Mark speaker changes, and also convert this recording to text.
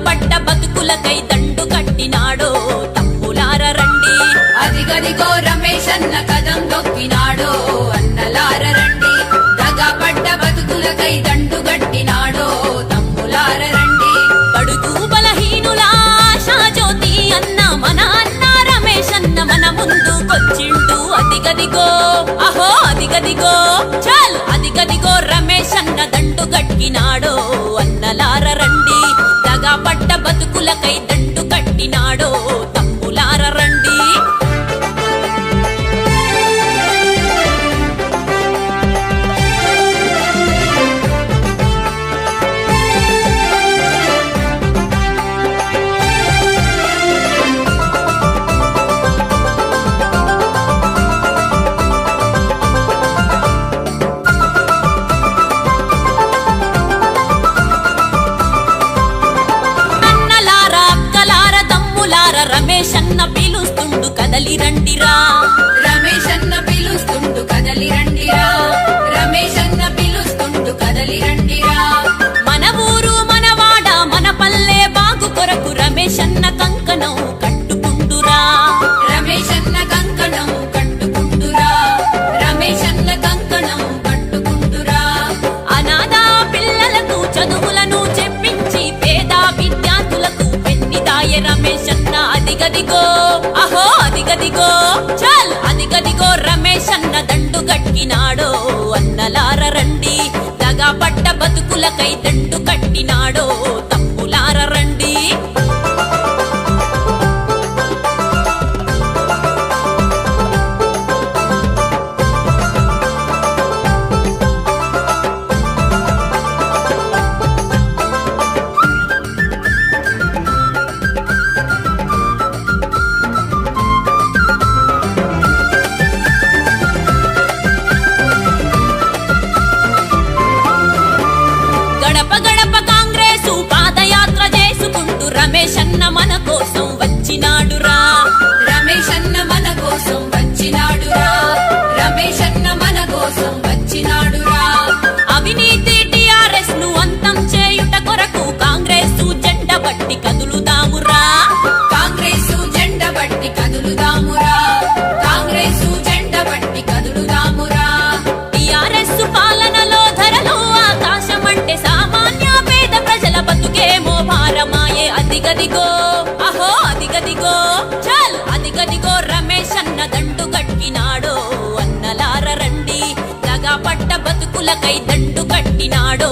Speaker 1: పడ్డ బతుకులకై దండు కట్టినాడో తమ్ములార రండి.
Speaker 2: అదిగదిగో రమేశన్న కదం దొక్కినాడో అన్నలార రండి. దగా పడ్డ బతుకులకై దండు కట్టినాడో తమ్ములార రండి.
Speaker 1: బడుగు బలహీనుల ఆశాజ్యోతి అన్న మన అన్న రమేశన్న మన ముందుకొచ్చిండు. అదిగదిగో అహో అదిగదిగో చల్ అదిగదిగో రమేశన్న దండు కట్టినాడో అన్నలార రండి. దగా పడ్డ బతుకులకై దండు కట్టినాడో తమ్ములార రండి. రమేశన్న పిలుస్తుండు కదలి రండిరా.
Speaker 2: రమేశన్న పిలుస్తుండు కదలి రండిరా. రమేశన్న పిలుస్తుండు కదలి రండిరా.
Speaker 1: మన ఊరు మన వాడ మన పల్లె బాగు కొరకు రమేశన్న కంకణం కట్టుకుండురా.
Speaker 2: రమేశన్న కంకణం కట్టుకుండురా. రమేశన్న కంకణం కట్టుకుండురా.
Speaker 1: అనాథ పిల్లలకు చదువులను చెప్పించి పేద విద్యార్థులకు పెన్నిదాయ రమేశన్న. అదిగదిగో అహో అదిగదిగో చల్ అదిగదిగో రమేశన్న దండు కట్టినాడో అన్నలార రండి. దగా పడ్డ బతుకులకై దండు కట్టినాడో తమ్ములార రండి. రమేశన్న మన కోసం వచ్చినాడురా.
Speaker 2: రమేశన్న మన కోసం వచ్చినాడురా. రమేశన్న మన కోసం వచ్చినాడురా.
Speaker 1: అవినీతి టిఆర్ఎస్ ను అంతం చేయుట కొరకు కాంగ్రెస్ జెండ బట్టి కదులుదామురా.
Speaker 2: కాంగ్రెస్ జెండ బట్టి కదులుదామురా. కాంగ్రెస్ జెండ బట్టి కదులుదామురా.
Speaker 1: టిఆర్ఎస్ పాలనలో ధరలు ఆకాశం అంటే సామాన్య పేద ప్రజల బతుకేమో భారమాయే. అదిగదిగో అహో అదిగదిగో చల్ అదిగదిగో రమేశన్న దండు కట్టినాడో అన్నలార రండి. దగా పడ్డ బతుకులకై దండు కట్టినాడో